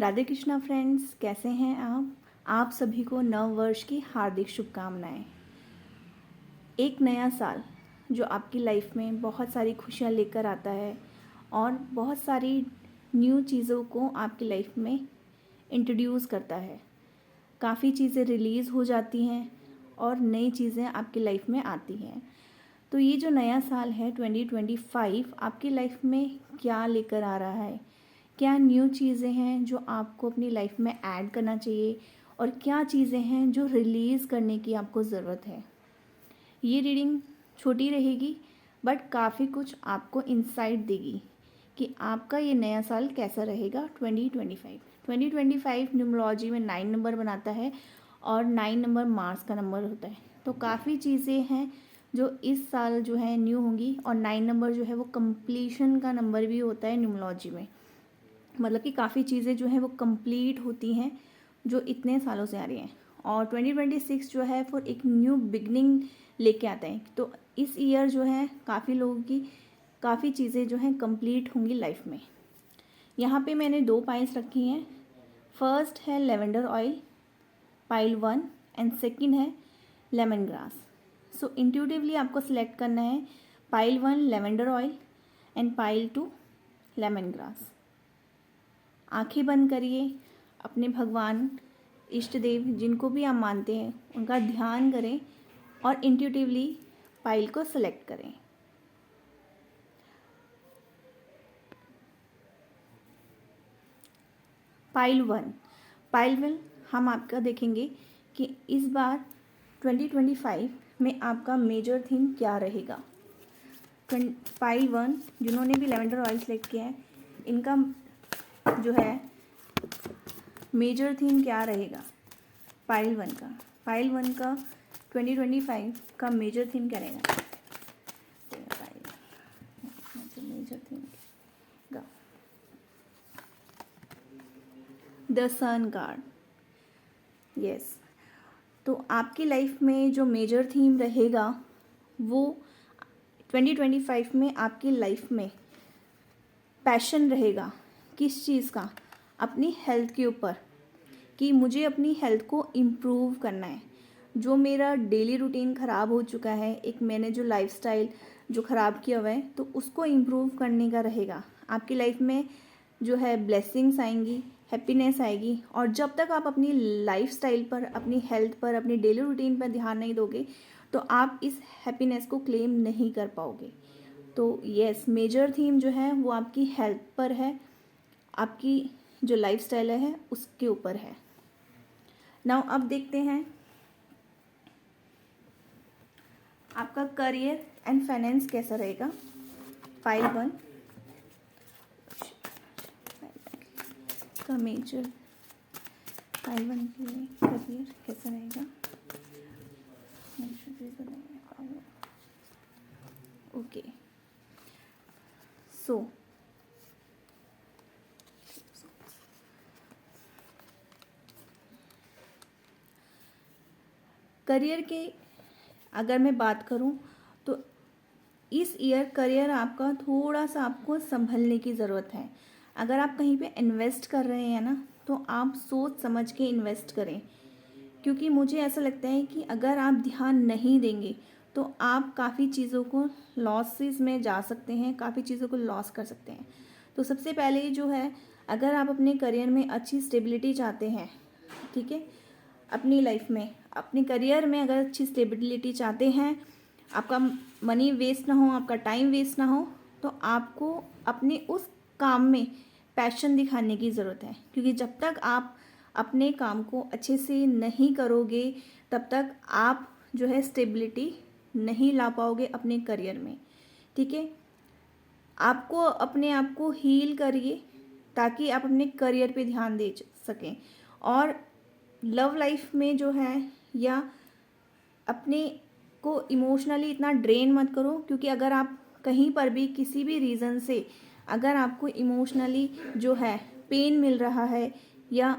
Radhe Krishna friends, कैसे हैं आप सभी को नव वर्ष की हार्दिक शुभकामनाएं। एक नया साल जो आपकी लाइफ में बहुत सारी खुशियां लेकर आता है और बहुत सारी न्यू चीज़ों को आपकी लाइफ में इंट्रोड्यूस करता है। काफ़ी चीज़ें रिलीज़ हो जाती हैं और नई चीज़ें आपकी लाइफ में आती हैं। तो ये जो नया साल है 2025 आपकी लाइफ में क्या लेकर आ रहा है, क्या न्यू चीज़ें हैं जो आपको अपनी लाइफ में ऐड करना चाहिए और क्या चीज़ें हैं जो रिलीज़ करने की आपको ज़रूरत है। ये रीडिंग छोटी रहेगी बट काफ़ी कुछ आपको इंसाइट देगी कि आपका ये नया साल कैसा रहेगा। 2025 न्यूमरोलॉजी में 9 नंबर बनाता है और 9 नंबर मार्स का नंबर होता है। तो काफ़ी चीज़ें हैं जो इस साल जो है न्यू होंगी और 9 नंबर जो है वो कंप्लीशन का नंबर भी होता है न्यूमरोलॉजी में। मतलब कि काफ़ी चीज़ें जो हैं वो कंप्लीट होती हैं जो इतने सालों से आ रही हैं। और 2026 जो है वो एक न्यू बिगनिंग लेके आता है। तो इस ईयर जो है काफ़ी लोगों की काफ़ी चीज़ें जो हैं कंप्लीट होंगी लाइफ में। यहाँ पे मैंने 2 पाइल्स रखी हैं। फर्स्ट है lavender oil, pile 1, and second है लेमन ग्रास। सो इंट्यूटिवली आपको सिलेक्ट करना है pile 1 lavender oil and pile 2 lemon grass. आंखें बंद करिए, अपने भगवान इष्ट देव जिनको भी आप मानते हैं उनका ध्यान करें और इंट्यूटिवली पाइल को सेलेक्ट करें। पाइल 1 हम आपका देखेंगे कि इस बार 2025 में आपका मेजर थीम क्या रहेगा। पाइल 1 जिन्होंने भी लेवेंडर ऑयल सेलेक्ट किया है इनका जो है मेजर थीम क्या रहेगा। पाइल 1 का 2025 का मेजर थीम क्या रहेगा। Major theme the sun card. Yes, तो आपकी लाइफ में जो मेजर थीम रहेगा वो 2025 में आपकी लाइफ में पैशन रहेगा। किस चीज़ का? अपनी हेल्थ के ऊपर, कि मुझे अपनी हेल्थ को इम्प्रूव करना है। जो मेरा डेली रूटीन ख़राब हो चुका है, एक मैंने जो लाइफस्टाइल जो ख़राब किया हुआ है तो उसको इम्प्रूव करने का रहेगा। आपकी लाइफ में जो है ब्लेसिंग्स आएंगी, हैप्पीनेस आएगी। और जब तक आप अपनी लाइफस्टाइल पर, अपनी हेल्थ पर, अपनी डेली रूटीन पर ध्यान नहीं दोगे तो आप इस हैप्पीनेस को क्लेम नहीं कर पाओगे। तो यस, मेजर थीम जो है वो आपकी हेल्थ पर है, आपकी जो लाइफस्टाइल है उसके ऊपर है। नाउ अब देखते हैं आपका करियर एंड फाइनेंस कैसा रहेगा। पाइल 1 का मेजर, पाइल 1 के लिए करियर कैसा रहेगा। ओके, सो करियर के अगर मैं बात करूं तो इस ईयर करियर आपका थोड़ा सा आपको संभलने की ज़रूरत है। अगर आप कहीं पे इन्वेस्ट कर रहे हैं ना तो आप सोच समझ के इन्वेस्ट करें, क्योंकि मुझे ऐसा लगता है कि अगर आप ध्यान नहीं देंगे तो आप काफ़ी चीज़ों को लॉसेस में जा सकते हैं, काफ़ी चीज़ों को लॉस कर सकते हैं। तो सबसे पहले जो है, अगर आप अपने करियर में अच्छी स्टेबिलिटी चाहते हैं, ठीक है, अपनी लाइफ में, अपने करियर में अगर अच्छी स्टेबिलिटी चाहते हैं, आपका मनी वेस्ट ना हो, आपका टाइम वेस्ट ना हो, तो आपको अपने उस काम में पैशन दिखाने की ज़रूरत है। क्योंकि जब तक आप अपने काम को अच्छे से नहीं करोगे तब तक आप जो है स्टेबिलिटी नहीं ला पाओगे अपने करियर में। ठीक है, आपको अपने आप को हील करिए ताकि आप अपने करियर पे ध्यान दे सकें। और लव लाइफ में जो है, या अपने को इमोशनली इतना ड्रेन मत करो, क्योंकि अगर आप कहीं पर भी किसी भी रीज़न से अगर आपको इमोशनली जो है पेन मिल रहा है, या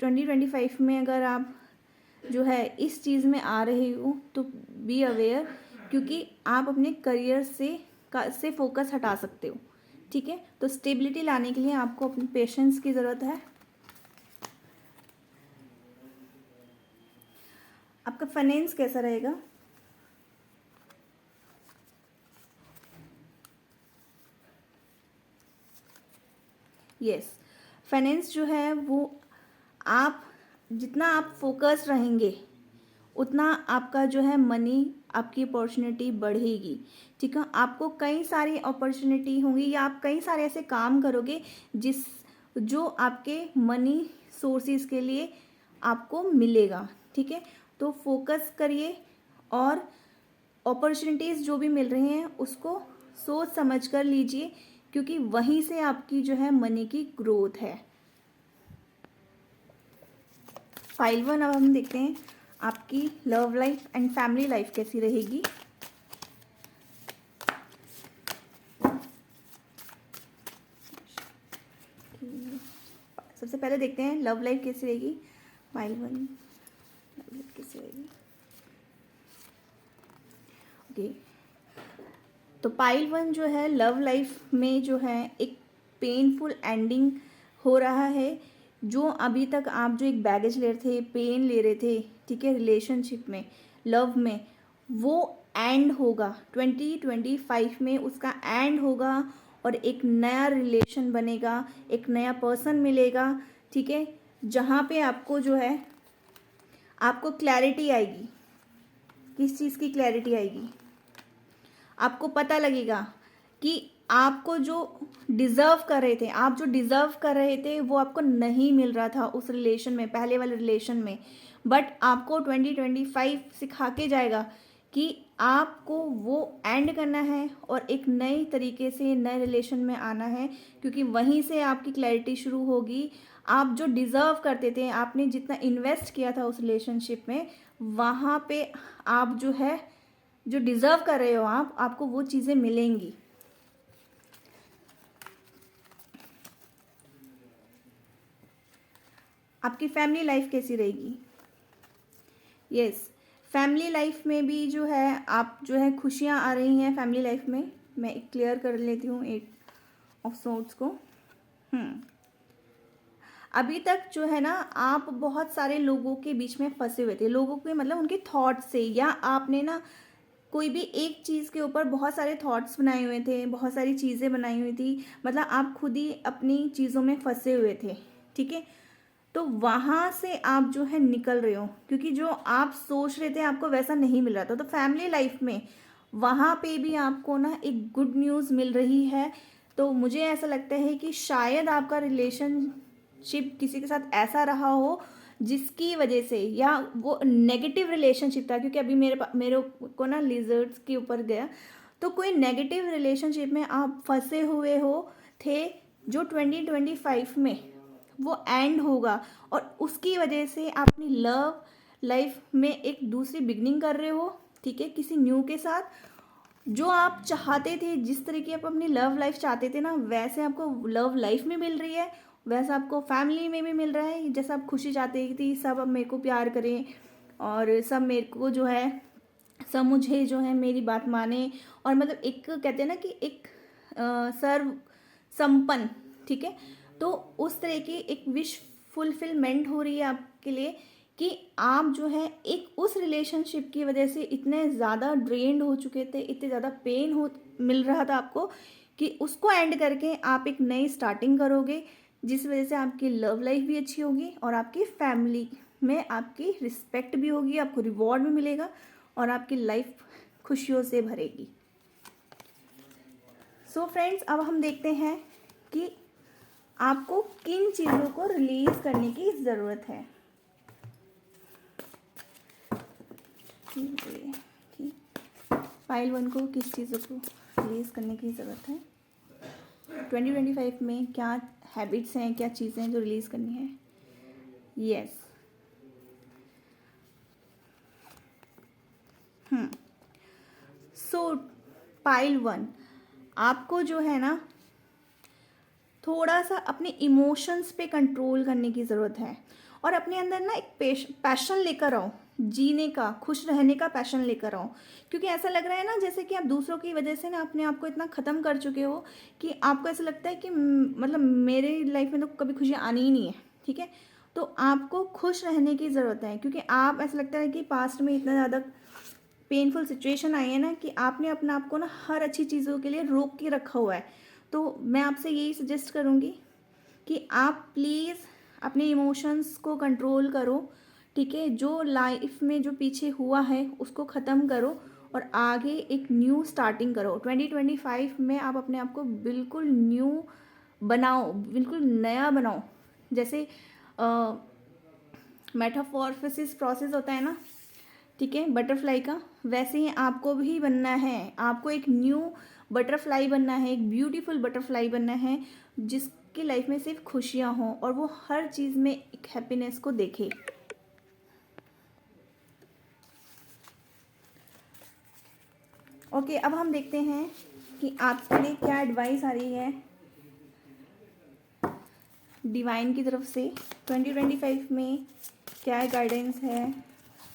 2025 में अगर आप जो है इस चीज़ में आ रहे हो तो बी अवेयर, क्योंकि आप अपने करियर से फोकस हटा सकते हो। ठीक है, तो स्टेबिलिटी लाने के लिए आपको अपने पेशेंस की ज़रूरत है, आपका फाइनेंस कैसा रहेगा? यस, फाइनेंस जो है वो आप जितना आप फोकस रहेंगे उतना आपका जो है मनी, आपकी अपॉर्चुनिटी बढ़ेगी। ठीक है, आपको कई सारी अपॉर्चुनिटी होंगी या आप कई सारे ऐसे काम करोगे जो आपके मनी सोर्सेज के लिए आपको मिलेगा। ठीक है, तो फोकस करिए और अपॉर्चुनिटीज़ जो भी मिल रही हैं उसको सोच समझ कर लीजिए, क्योंकि वहीं से आपकी जो है मनी की ग्रोथ है। फाइल 1 अब हम देखते हैं आपकी love life and family life कैसी रहेगी। सबसे पहले देखते हैं लव लाइफ कैसी रहेगी। फाइल 1 लव लाइफ कैसी रहेगी। ओके, तो पाइल 1 जो है लव लाइफ में जो है एक पेनफुल एंडिंग हो रहा है। जो अभी तक आप जो एक बैगेज ले रहे थे, पेन ले रहे थे, ठीक है, रिलेशनशिप में, लव में, वो एंड होगा 2025 में, उसका एंड होगा और एक नया रिलेशन बनेगा, एक नया पर्सन मिलेगा। ठीक है, जहाँ पे आपको जो है आपको क्लैरिटी आएगी। किस चीज़ की क्लैरिटी आएगी? आपको पता लगेगा कि आपको जो डिज़र्व कर रहे थे, आप जो डिज़र्व कर रहे थे वो आपको नहीं मिल रहा था उस रिलेशन में, पहले वाले रिलेशन में। बट आपको 2025 सिखा के जाएगा कि आपको वो एंड करना है और एक नई तरीके से नए रिलेशन में आना है, क्योंकि वहीं से आपकी क्लैरिटी शुरू होगी। आप जो डिज़र्व करते थे, आपने जितना इन्वेस्ट किया था उस रिलेशनशिप में, वहाँ पे आप जो है जो डिज़र्व कर रहे हो आपको वो चीज़ें मिलेंगी। आपकी फैमिली लाइफ कैसी रहेगी? यस, फैमिली लाइफ में भी जो है आप जो है खुशियाँ आ रही हैं फैमिली लाइफ में। मैं क्लियर कर लेती हूँ एट ऑफ सोर्ड्स को। अभी तक जो है ना आप बहुत सारे लोगों के बीच में फंसे हुए थे, लोगों के मतलब उनके थॉट से, या आपने ना कोई भी एक चीज़ के ऊपर बहुत सारे थॉट्स बनाए हुए थे, बहुत सारी चीज़ें बनाई हुई थी, मतलब आप खुद ही अपनी चीज़ों में फंसे हुए थे। ठीक है, तो वहाँ से आप जो है निकल रहे हो, क्योंकि जो आप सोच रहे थे आपको वैसा नहीं मिल रहा था। तो फैमिली लाइफ में वहाँ पे भी आपको ना एक गुड न्यूज़ मिल रही है। तो मुझे ऐसा लगता है कि शायद आपका रिलेशनशिप किसी के साथ ऐसा रहा हो जिसकी वजह से, या वो नेगेटिव रिलेशनशिप था, क्योंकि अभी मेरे को ना लिजर्ड्स के ऊपर गया, तो कोई नेगेटिव रिलेशनशिप में आप फंसे हुए हो थे, जो 2025 में वो एंड होगा और उसकी वजह से आप अपनी लव लाइफ में एक दूसरी बिगनिंग कर रहे हो। ठीक है, किसी न्यू के साथ, जो आप चाहते थे, जिस तरीके आप अपनी लव लाइफ चाहते थे ना, वैसे आपको लव लाइफ में मिल रही है, वैसा आपको फैमिली में भी मिल रहा है। जैसा आप खुशी चाहते थी, सब अब मेरे को प्यार करें और सब मेरे को जो है, सब मुझे जो है मेरी बात माने, और मतलब एक कहते हैं ना कि एक सर्व संपन्न। ठीक है, तो उस तरह की एक विश फुलफिलमेंट हो रही है आपके लिए, कि आप जो है एक उस रिलेशनशिप की वजह से इतने ज़्यादा ड्रेन्ड हो चुके थे, इतने ज़्यादा पेन हो मिल रहा था आपको, कि उसको एंड करके आप एक नई स्टार्टिंग करोगे, जिस वजह से आपकी लव लाइफ भी अच्छी होगी और आपकी फैमिली में आपकी रिस्पेक्ट भी होगी, आपको रिवॉर्ड भी मिलेगा और आपकी लाइफ खुशियों से भरेगी। सो फ्रेंड्स, अब हम देखते हैं कि आपको किन चीज़ों को रिलीज करने की ज़रूरत है। फाइल 1 को किस चीज़ों को रिलीज करने की ज़रूरत है? 2025 में क्या हैबिट्स हैं, क्या चीज़ें जो रिलीज करनी है? यस, सो पाइल 1, आपको जो है ना थोड़ा सा अपने इमोशंस पे कंट्रोल करने की ज़रूरत है, और अपने अंदर ना एक पैशन लेकर आओ, जीने का, खुश रहने का पैशन लेकर आओ। क्योंकि ऐसा लग रहा है ना जैसे कि आप दूसरों की वजह से ना अपने आप को इतना ख़त्म कर चुके हो कि आपको ऐसा लगता है कि मतलब मेरे लाइफ में तो कभी खुशियाँ आनी ही नहीं है। ठीक है, तो आपको खुश रहने की ज़रूरत है, क्योंकि आप ऐसा लगता है कि पास्ट में इतना ज़्यादा पेनफुल सिचुएशन आई है ना कि आपने अपने आप को ना हर अच्छी चीज़ों के लिए रोक के रखा हुआ है। तो मैं आपसे यही सजेस्ट करूँगी कि आप प्लीज़ अपने इमोशंस को कंट्रोल करो, ठीक है। जो लाइफ में जो पीछे हुआ है उसको ख़त्म करो और आगे एक न्यू स्टार्टिंग करो। 2025 में आप अपने आप को बिल्कुल न्यू बनाओ, बिल्कुल नया बनाओ। जैसे मेटामॉर्फोसिस प्रोसेस होता है ना, ठीक है, बटरफ्लाई का, वैसे ही आपको भी बनना है। आपको एक न्यू बटरफ्लाई बनना है, एक ब्यूटीफुल बटरफ्लाई बनना है जिसकी लाइफ में सिर्फ खुशियाँ हों और वो हर चीज़ में एक हैप्पीनेस को देखे। ओके, अब हम देखते हैं कि आपके लिए क्या एडवाइस आ रही है डिवाइन की तरफ से। 2025 में क्या गाइडेंस है?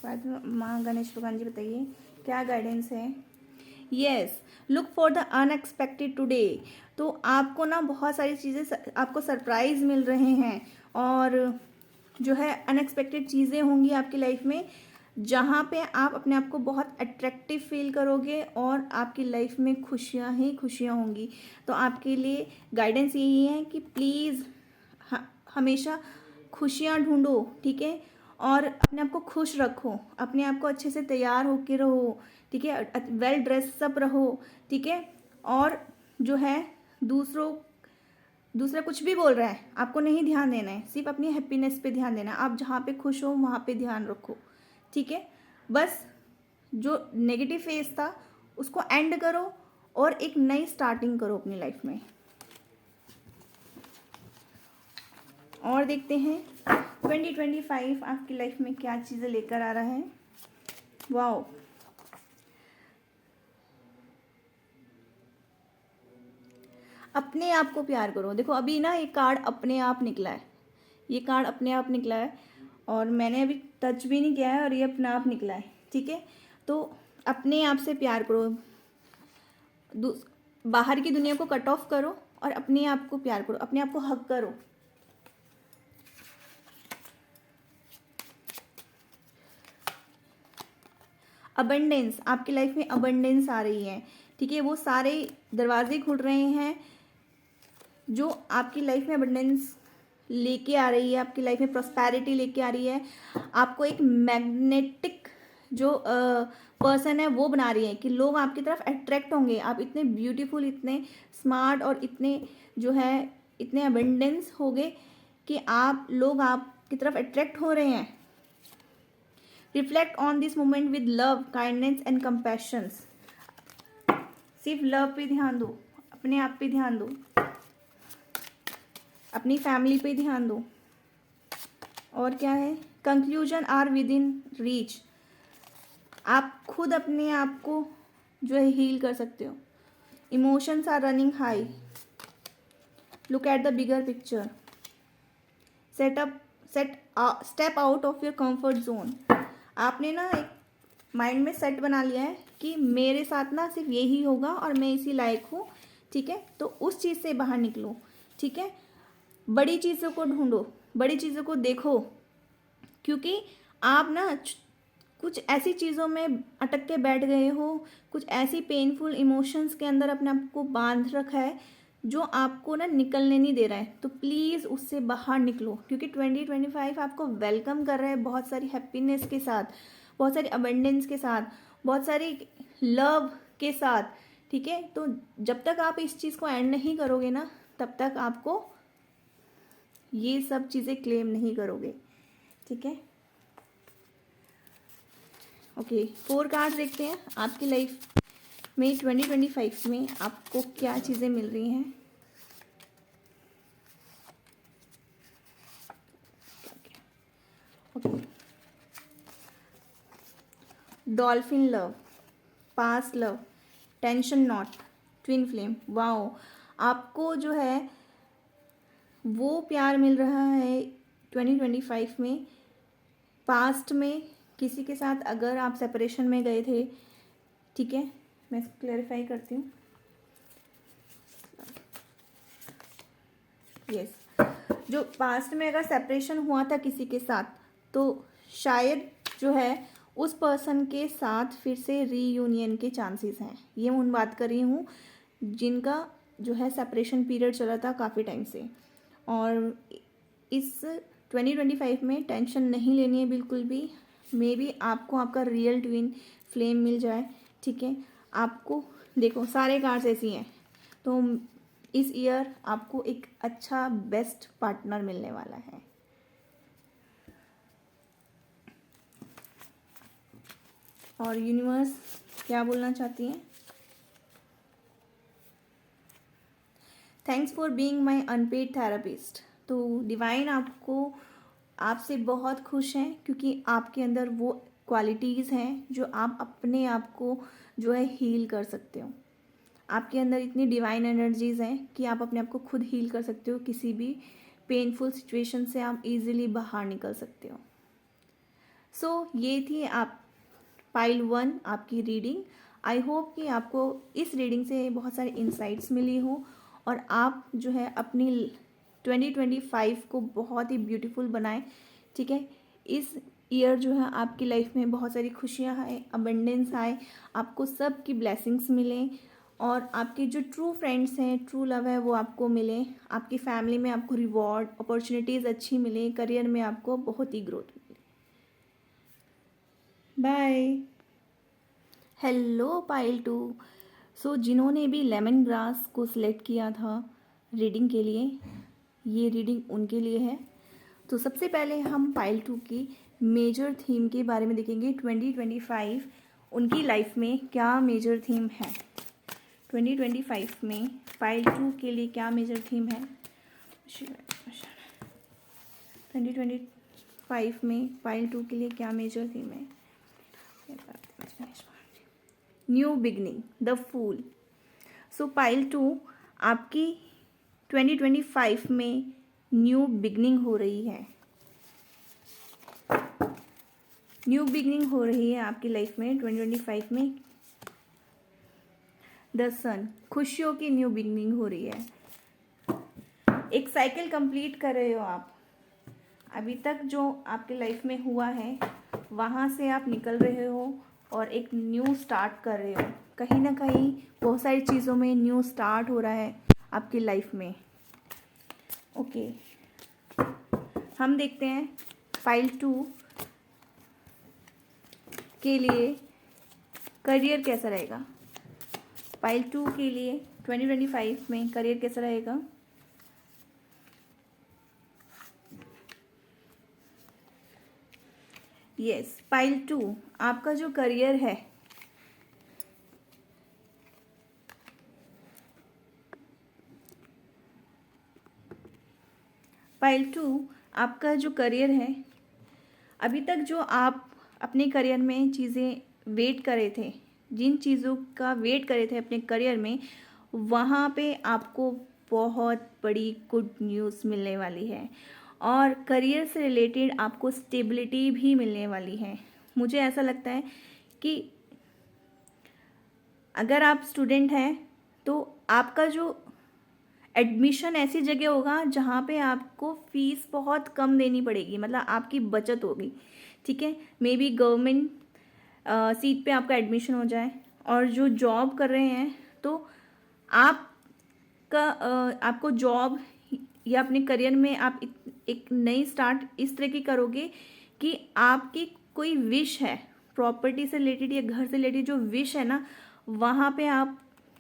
माँ गणेश भगवान जी बताइए क्या गाइडेंस है। Yes, look for the unexpected today. तो आपको ना बहुत सारी चीज़ें, आपको सरप्राइज मिल रहे हैं और जो है अनएक्सपेक्टेड चीज़ें होंगी आपकी लाइफ में, जहाँ पे आप अपने आप को बहुत अट्रैक्टिव फील करोगे और आपकी लाइफ में खुशियाँ ही खुशियाँ होंगी। तो आपके लिए गाइडेंस यही है कि प्लीज़ हमेशा खुशियाँ ढूंढो, ठीक है, और अपने आप को खुश रखो, अपने आप को अच्छे से तैयार होके रहो, ठीक है, वेल ड्रेसअप रहो, ठीक है। और जो है दूसरा कुछ भी बोल रहा है आपको नहीं ध्यान देना है, सिर्फ अपनी हैप्पीनेस पे ध्यान देना है। आप जहाँ पे खुश हो वहाँ पे ध्यान रखो, ठीक है। बस जो नेगेटिव फेज था उसको एंड करो और एक नई स्टार्टिंग करो अपनी लाइफ में। और देखते हैं 2025 आपकी लाइफ में क्या चीज़ें लेकर आ रहा है। वाओ, अपने आप को प्यार करो। देखो अभी ना ये कार्ड अपने आप निकला है, ये कार्ड अपने आप निकला है और मैंने अभी टच भी नहीं किया है और ये अपने आप निकला है, ठीक है। तो अपने आप से प्यार करो, बाहर की दुनिया को कट ऑफ करो और अपने आप को प्यार करो, अपने आप को हक करो। अबंडेंस, आपकी लाइफ में अबंडेंस आ रही है, ठीक है। वो सारे दरवाजे खुल रहे हैं जो आपकी लाइफ में अबंडेंस लेके आ रही है, आपकी लाइफ में प्रॉस्पेरिटी लेके आ रही है। आपको एक मैग्नेटिक जो पर्सन है वो बना रही है कि लोग आपकी तरफ अट्रैक्ट होंगे। आप इतने ब्यूटीफुल, इतने स्मार्ट और इतने जो है इतने अबंडेंस हो गए कि लोग आपकी तरफ अट्रैक्ट हो रहे हैं। Reflect on this moment with love, kindness and compassions. सिर्फ लव पे ध्यान दो, अपने आप पे ध्यान दो, अपनी फैमिली पे ध्यान दो। और क्या है? Conclusion are within reach. आप खुद अपने आप को जो है हील कर सकते हो। Emotions are running high, look at the bigger picture. Step out of your comfort zone. आपने ना एक माइंड में सेट बना लिया है कि मेरे साथ ना सिर्फ यही होगा और मैं इसी लायक हूँ, ठीक है। तो उस चीज़ से बाहर निकलो, ठीक है। बड़ी चीज़ों को ढूंढो, बड़ी चीज़ों को देखो, क्योंकि आप ना कुछ ऐसी चीज़ों में अटक के बैठ गए हो, कुछ ऐसी पेनफुल इमोशंस के अंदर अपने आप को बांध रखा है जो आपको ना निकलने नहीं दे रहा है। तो प्लीज़ उससे बाहर निकलो, क्योंकि 2025 आपको वेलकम कर रहा है बहुत सारी हैप्पीनेस के साथ, बहुत सारी अबंडेंस के साथ, बहुत सारी लव के साथ, ठीक है। तो जब तक आप इस चीज़ को एंड नहीं करोगे ना, तब तक आपको ये सब चीज़ें क्लेम नहीं करोगे, ठीक है। ओके, 4 कार्ड देखते हैं आपकी लाइफ में 2025 में आपको क्या चीज़ें मिल रही हैं। Okay, dolphin love, past love, tension not, twin flame. Wow, आपको जो है वो प्यार मिल रहा है 2025 में। पास्ट में किसी के साथ अगर आप सेपरेशन में गए थे, ठीक है, मैं इसको क्लैरिफाई करती हूँ। यस, जो पास्ट में अगर सेपरेशन हुआ था किसी के साथ, तो शायद जो है उस पर्सन के साथ फिर से रीयूनियन के चांसेस हैं। ये मैं उन बात कर रही हूँ जिनका जो है सेपरेशन पीरियड चला था काफ़ी टाइम से। और इस 2025 में टेंशन नहीं लेनी है बिल्कुल भी। मे बी आपको आपका रियल ट्विन फ्लेम मिल जाए, ठीक है। आपको देखो सारे कार्ड्स ऐसी हैं, तो इस ईयर आपको एक अच्छा बेस्ट पार्टनर मिलने वाला है। और यूनिवर्स क्या बोलना चाहती हैं? Thanks for being my unpaid therapist. तो डिवाइन आपसे बहुत खुश हैं, क्योंकि आपके अंदर वो क्वालिटीज़ हैं जो आप अपने आप को जो है हील कर सकते हो। आपके अंदर इतनी डिवाइन एनर्जीज़ हैं कि आप अपने आप को खुद हील कर सकते हो। किसी भी पेनफुल सिचुएशन से आप इजीली बाहर निकल सकते हो। सो ये थी आप पाइल 1 आपकी रीडिंग। आई होप कि आपको इस रीडिंग से बहुत सारे इंसाइट्स मिली हो और आप जो है अपनी 2025 को बहुत ही ब्यूटीफुल बनाएं, ठीक है। इस ईयर जो है आपकी लाइफ में बहुत सारी खुशियाँ आए, अबंडेंस आए, आपको सब की ब्लेसिंग्स मिलें और आपके जो ट्रू फ्रेंड्स हैं, ट्रू लव है, वो आपको मिले। आपकी फैमिली में आपको रिवॉर्ड अपॉर्चुनिटीज़ अच्छी मिले, करियर में आपको बहुत ही ग्रोथ मिले। बाय। Hello pile 2। सो जिन्होंने भी लेमन ग्रास को सिलेक्ट किया था रीडिंग के लिए, ये रीडिंग उनके लिए है। तो सबसे पहले हम पाइल 2 की मेजर थीम के बारे में देखेंगे। 2025 उनकी लाइफ में क्या मेजर थीम है। 2025 में पाइल 2 के लिए क्या मेजर थीम है। 2025 में पाइल 2 के लिए क्या मेजर थीम है। New beginning, the fool. So pile 2 आपकी 2025 में न्यू बिगनिंग हो रही है। न्यू बिगनिंग हो रही है आपकी लाइफ में 2025 में। द सन, खुशियों की न्यू बिगनिंग हो रही है। एक साइकिल कंप्लीट कर रहे हो आप। अभी तक जो आपके लाइफ में हुआ है वहाँ से आप निकल रहे हो और एक न्यू स्टार्ट कर रहे हो। कहीं ना कहीं बहुत सारी चीज़ों में न्यू स्टार्ट हो रहा है आपकी लाइफ में। ओके, हम देखते हैं पाइल 2 के लिए करियर कैसा रहेगा। पाइल 2 के लिए 2025 में करियर कैसा रहेगा। यस, पाइल 2 आपका जो करियर है, पाइल 2 आपका जो करियर है, अभी तक जो आप अपने करियर में चीज़ें वेट कर रहे थे, जिन चीज़ों का वेट कर रहे थे अपने करियर में, वहाँ पे आपको बहुत बड़ी गुड न्यूज़ मिलने वाली है और करियर से रिलेटेड आपको स्टेबिलिटी भी मिलने वाली है। मुझे ऐसा लगता है कि अगर आप स्टूडेंट हैं तो आपका जो एडमिशन ऐसी जगह होगा जहाँ पे आपको फ़ीस बहुत कम देनी पड़ेगी, मतलब आपकी बचत होगी, ठीक है। मे बी गवर्नमेंट सीट पे आपका एडमिशन हो जाए। और जो जॉब कर रहे हैं तो आपको जॉब या अपने करियर में आप एक नई स्टार्ट इस तरह की करोगे कि आपकी कोई विश है प्रॉपर्टी से रिलेटेड या घर से रिलेटेड, जो विश है ना, वहाँ पे आप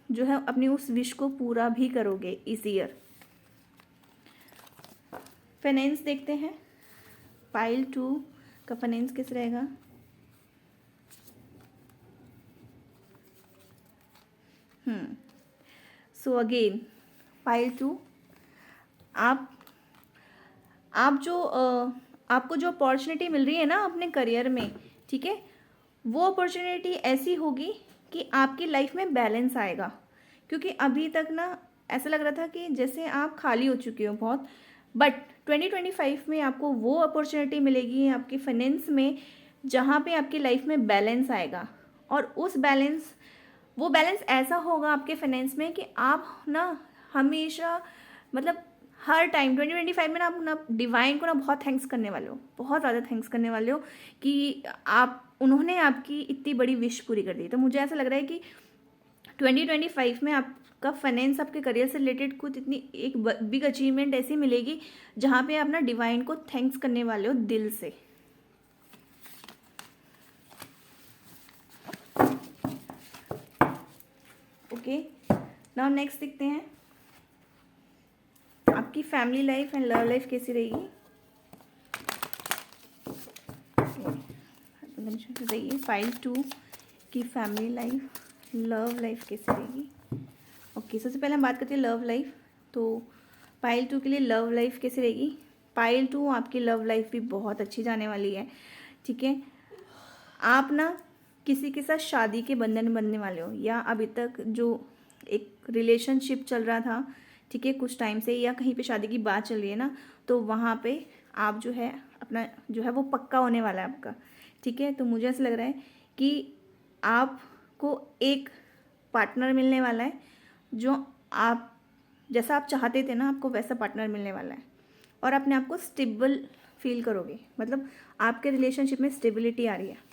जो है अपनी उस विश को पूरा भी करोगे इस ईयर। फाइनेंस देखते हैं पाइल 2 का फाइनेंस किस रहेगा। सो अगेन पाइल 2 आप जो आपको जो अपॉर्चुनिटी मिल रही है ना अपने करियर में, ठीक है, वो अपॉर्चुनिटी ऐसी होगी कि आपकी लाइफ में बैलेंस आएगा। क्योंकि अभी तक ना ऐसा लग रहा था कि जैसे आप खाली हो चुके हो बहुत, बट 2025 में आपको वो अपॉर्चुनिटी मिलेगी आपकी फाइनेंस में जहाँ पे आपकी लाइफ में बैलेंस आएगा। और वो बैलेंस ऐसा होगा आपके फाइनेंस में कि आप ना हमेशा, मतलब हर टाइम 2025 में ना आप ना डिवाइन को ना बहुत थैंक्स करने वाले हो, बहुत ज़्यादा थैंक्स करने वाले हो कि उन्होंने आपकी इतनी बड़ी विश पूरी कर दी। तो मुझे ऐसा लग रहा है कि 2025 में आपका फाइनेंस, आपके करियर से रिलेटेड कुछ इतनी एक बिग अचीवमेंट ऐसी मिलेगी जहाँ पे आप ना डिवाइन को थैंक्स करने वाले हो दिल से। ओके, नाउ नेक्स्ट देखते हैं आपकी family life and love life कैसी रहेगी। बताइए फाइल 2 की फैमिली लाइफ, लव लाइफ कैसी रहेगी। ओके, सबसे पहले हम बात करते हैं लव लाइफ। तो पाइल 2 के लिए लव लाइफ कैसी रहेगी। पाइल 2 आपकी लव लाइफ भी बहुत अच्छी जाने वाली है, ठीक है। आप ना किसी के साथ शादी के बंधन में बंधने वाले हो, या अभी तक जो एक रिलेशनशिप चल रहा था, ठीक है, कुछ टाइम से, या कहीं पे शादी की बात चल रही है ना, तो वहाँ पे आप जो है अपना जो है वो पक्का होने वाला है आपका, ठीक है। तो मुझे ऐसा लग रहा है कि आपको एक पार्टनर मिलने वाला है जो आप जैसा आप चाहते थे ना, आपको वैसा पार्टनर मिलने वाला है, और अपने आप को स्टेबल फील करोगे। मतलब आपके रिलेशनशिप में स्टेबिलिटी आ रही है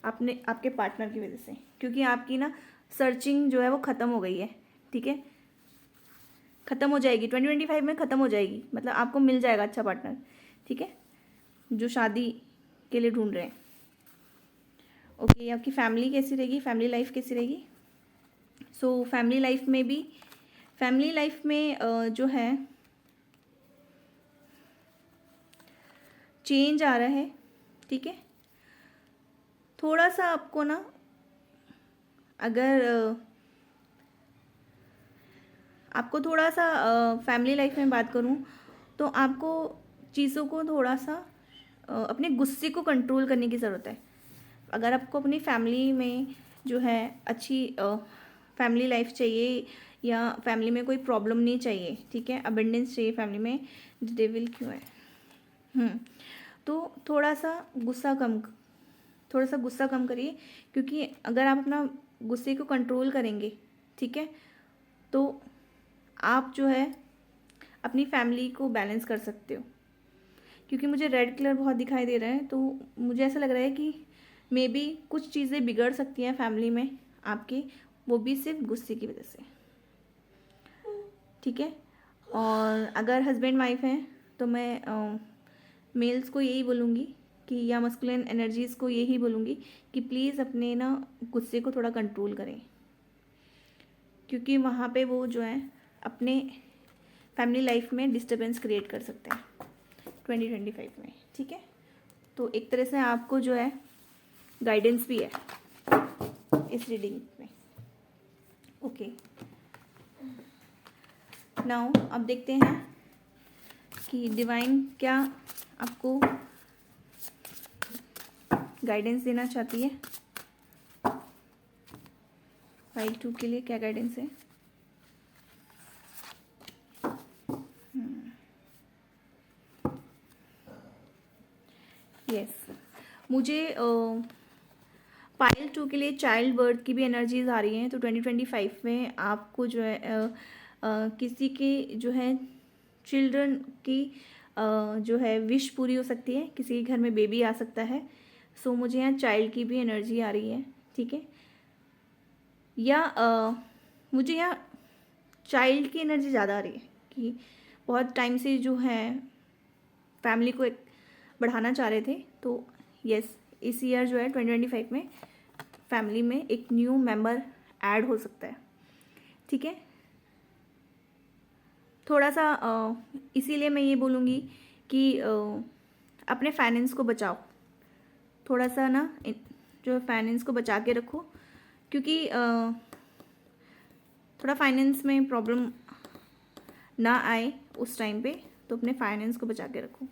आपके पार्टनर की वजह से, क्योंकि आपकी ना सर्चिंग जो है वो ख़त्म हो गई है, ठीक है, ख़त्म हो जाएगी 2025 में, ख़त्म हो जाएगी। मतलब आपको मिल जाएगा अच्छा पार्टनर, ठीक है, जो शादी के लिए ढूंढ रहे हैं। ओके, आपकी फैमिली कैसी रहेगी, फैमिली लाइफ कैसी रहेगी। सो फैमिली लाइफ में जो है चेंज आ रहा है, ठीक है। थोड़ा सा आपको ना, अगर आपको थोड़ा सा फैमिली लाइफ में बात करूं, तो आपको चीज़ों को थोड़ा सा अपने गुस्से को कंट्रोल करने की ज़रूरत है। अगर आपको अपनी फैमिली में जो है अच्छी फैमिली लाइफ चाहिए, या फैमिली में कोई प्रॉब्लम नहीं चाहिए, ठीक है, अबेंडेंस चाहिए फैमिली में। डेविल क्यों है। तो थोड़ा सा गुस्सा कम करिए, क्योंकि अगर आप अपना गुस्से को कंट्रोल करेंगे, ठीक है, तो आप जो है अपनी फैमिली को बैलेंस कर सकते हो। क्योंकि मुझे रेड कलर बहुत दिखाई दे रहा है, तो मुझे ऐसा लग रहा है कि मे बी कुछ चीज़ें बिगड़ सकती हैं फैमिली में आपकी, वो भी सिर्फ गुस्से की वजह से, ठीक है। और अगर हस्बैंड वाइफ हैं, तो मैं मेल्स को यही बोलूँगी कि, या मस्कुलिन एनर्जीज़ को यही बोलूँगी कि प्लीज़ अपने ना गुस्से को थोड़ा कंट्रोल करें, क्योंकि वहाँ पे वो जो है अपने फैमिली लाइफ में डिस्टर्बेंस क्रिएट कर सकते हैं 2025 में, ठीक है। तो एक तरह से आपको जो है गाइडेंस भी है इस रीडिंग में। ओके, नाउ अब देखते हैं कि डिवाइन क्या आपको गाइडेंस देना चाहती है। फाइल 2 के लिए क्या गाइडेंस है। यस, मुझे फाइल 2 के लिए चाइल्ड बर्थ की भी एनर्जीज आ रही हैं। तो 2025 में आपको जो है किसी के जो है चिल्ड्रन की जो है विश पूरी हो सकती है, किसी के घर में बेबी आ सकता है। सो मुझे यहाँ चाइल्ड की भी एनर्जी आ रही है, ठीक है, या मुझे यहाँ चाइल्ड की एनर्जी ज़्यादा आ रही है कि बहुत टाइम से जो है फैमिली को एक बढ़ाना चाह रहे थे। तो यस, इस ईयर जो है 2025 में फैमिली में एक न्यू मेंबर ऐड हो सकता है, ठीक है। थोड़ा सा इसीलिए मैं ये बोलूँगी कि अपने फाइनेंस को बचाओ, थोड़ा सा ना जो फाइनेंस को बचा के रखो, क्योंकि थोड़ा फाइनेंस में प्रॉब्लम ना आए उस टाइम पे। तो अपने फाइनेंस को बचा के रखो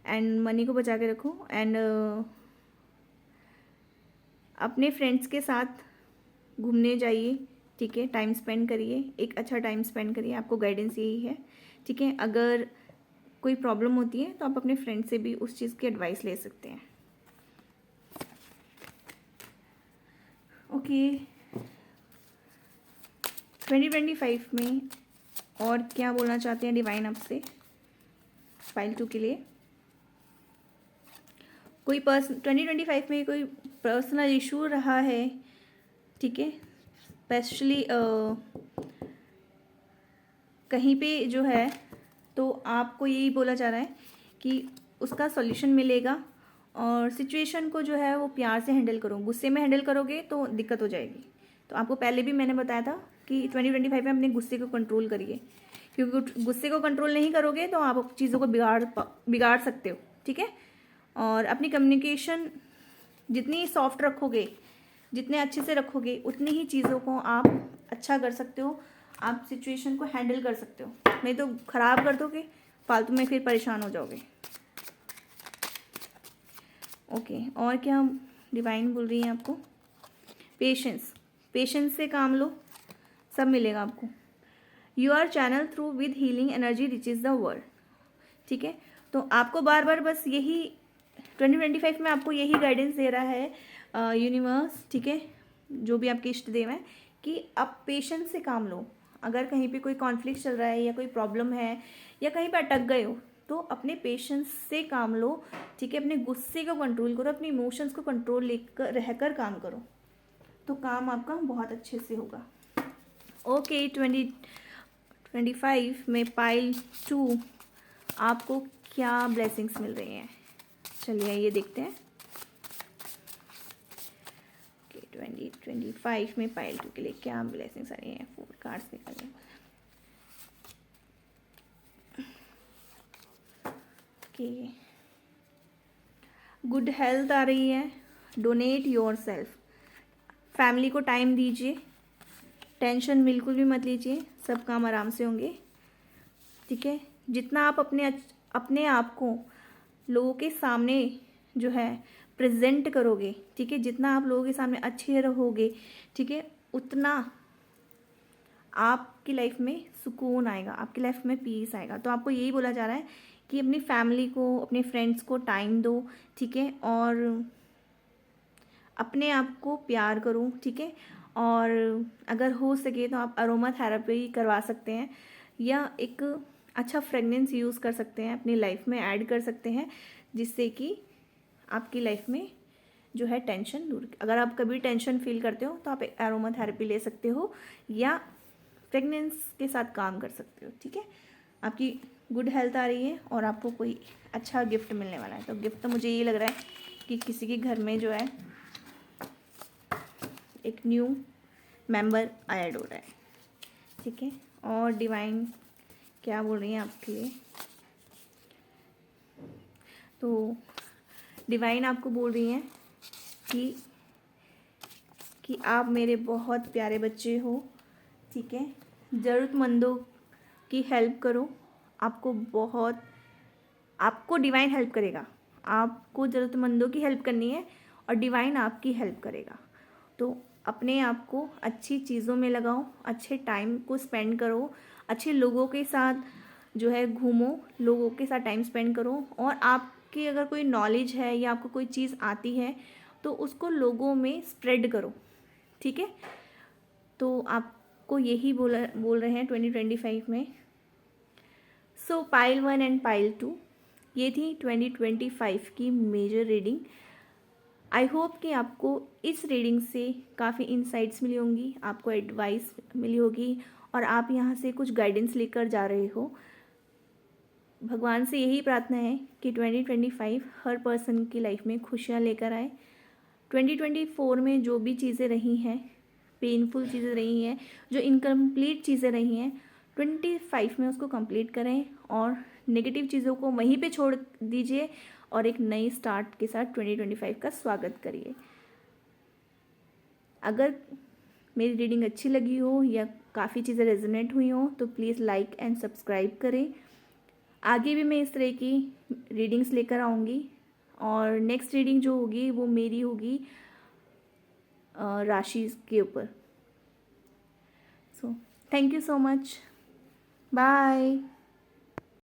एंड मनी को बचा के रखो, एंड अपने फ्रेंड्स के साथ घूमने जाइए, ठीक है, टाइम स्पेंड करिए, एक अच्छा टाइम स्पेंड करिए। आपको गाइडेंस यही है, ठीक है। अगर कोई प्रॉब्लम होती है तो आप अपने फ्रेंड से भी उस चीज़ की एडवाइस ले सकते हैं। ओके, 2025 में और क्या बोलना चाहते हैं डिवाइन आपसे पाइल 2 के लिए? कोई 2025 में कोई पर्सनल इशू रहा है, ठीक है, स्पेशली कहीं पे जो है, तो आपको यही बोला जा रहा है कि उसका सॉल्यूशन मिलेगा और सिचुएशन को जो है वो प्यार से हैंडल करो। गुस्से में हैंडल करोगे तो दिक्कत हो जाएगी। तो आपको पहले भी मैंने बताया था कि 2025 में अपने गुस्से को कंट्रोल करिए, क्योंकि गुस्से को कंट्रोल नहीं करोगे तो आप चीज़ों को बिगाड़ सकते हो, ठीक है। और अपनी कम्युनिकेशन जितनी सॉफ्ट रखोगे, जितने अच्छे से रखोगे, उतनी ही चीज़ों को आप अच्छा कर सकते हो, आप सिचुएशन को हैंडल कर सकते हो। नहीं तो ख़राब कर दोगे, फालतू में फिर परेशान हो जाओगे। ओके, और क्या डिवाइन बोल रही है आपको? पेशेंस से काम लो, सब मिलेगा आपको। You our channel through with healing energy reaches the world, ठीक है। तो आपको बार बार बस यही 2025 में आपको यही गाइडेंस दे रहा है यूनिवर्स, ठीक है, जो भी आपके इष्ट देव हैं, कि आप पेशेंस से काम लो। अगर कहीं पे कोई कॉन्फ्लिक्ट चल रहा है या कोई प्रॉब्लम है या कहीं पे अटक गए हो, तो अपने पेशेंस से काम लो, ठीक है। अपने गुस्से को कंट्रोल करो, अपने इमोशंस को कंट्रोल लेकर रहकर काम करो, तो काम आपका बहुत अच्छे से होगा। ओके, 2025 में पाइल 2 आपको क्या ब्लेसिंग्स मिल रही हैं? चलिए ये देखते हैं। ओके, 2025 में पाइल 2 के लिए क्या ब्लेसिंग्स आ रही हैं? 4 कार्ड्स निकालें। ओके, गुड हेल्थ आ रही है। डोनेट योर सेल्फ, फैमिली को टाइम दीजिए, टेंशन बिल्कुल भी मत लीजिए, सब काम आराम से होंगे, ठीक है। जितना आप अपने आप को लोगों के सामने जो है प्रेजेंट करोगे, ठीक है, जितना आप लोगों के सामने अच्छे रहोगे, ठीक है, उतना आपकी लाइफ में सुकून आएगा, आपकी लाइफ में पीस आएगा। तो आपको यही बोला जा रहा है कि अपनी फैमिली को, अपने फ्रेंड्स को टाइम दो, ठीक है, और अपने आप को प्यार करो, ठीक है। और अगर हो सके तो आप अरोमा थेरेपी करवा सकते हैं या एक अच्छा फ्रेगनेंस यूज़ कर सकते हैं, अपनी लाइफ में ऐड कर सकते हैं, जिससे कि आपकी लाइफ में जो है टेंशन दूर। अगर आप कभी टेंशन फील करते हो तो आप एक अरोमा थेरेपी ले सकते हो या फ्रेगनेंस के साथ काम कर सकते हो, ठीक है। आपकी गुड हेल्थ आ रही है और आपको कोई अच्छा गिफ्ट मिलने वाला है। तो गिफ्ट तो मुझे ये लग रहा है कि किसी के घर में जो है एक न्यू मेंबर ऐड हो रहा है, ठीक है। और डिवाइन क्या बोल रही हैं आपके लिए? तो डिवाइन आपको बोल रही हैं कि आप मेरे बहुत प्यारे बच्चे हो, ठीक है। ज़रूरतमंदों की हेल्प करो, आपको डिवाइन हेल्प करेगा। आपको ज़रूरतमंदों की हेल्प करनी है और डिवाइन आपकी हेल्प करेगा। तो अपने आप को अच्छी चीज़ों में लगाओ, अच्छे टाइम को स्पेंड करो, अच्छे लोगों के साथ जो है घूमो, लोगों के साथ टाइम स्पेंड करो। और आपकी अगर कोई नॉलेज है या आपको कोई चीज़ आती है तो उसको लोगों में स्प्रेड करो, ठीक है। तो आपको यही बोल रहे हैं 2025 में। सो पाइल 1 एंड पाइल 2 ये थी 2025 की मेजर रीडिंग। आई होप कि आपको इस रीडिंग से काफ़ी इंसाइट्स मिली होंगी, आपको एडवाइस मिली होगी और आप यहाँ से कुछ गाइडेंस लेकर जा रहे हो। भगवान से यही प्रार्थना है कि 2025 हर पर्सन की लाइफ में खुशियाँ लेकर आए। 2024 में जो भी चीज़ें रही हैं, पेनफुल चीज़ें रही हैं, जो इनकम्प्लीट चीज़ें रही हैं, 25 में उसको कंप्लीट करें और नेगेटिव चीज़ों को वहीं पे छोड़ दीजिए और एक नई स्टार्ट के साथ 2025 का स्वागत करिए। अगर मेरी रीडिंग अच्छी लगी हो या काफ़ी चीज़ें रेजोनेट हुई हो तो प्लीज़ लाइक एंड सब्सक्राइब करें। आगे भी मैं इस तरह की रीडिंग्स लेकर आऊँगी और नेक्स्ट रीडिंग जो होगी वो मेरी होगी राशि के ऊपर। So thank you so much, bye.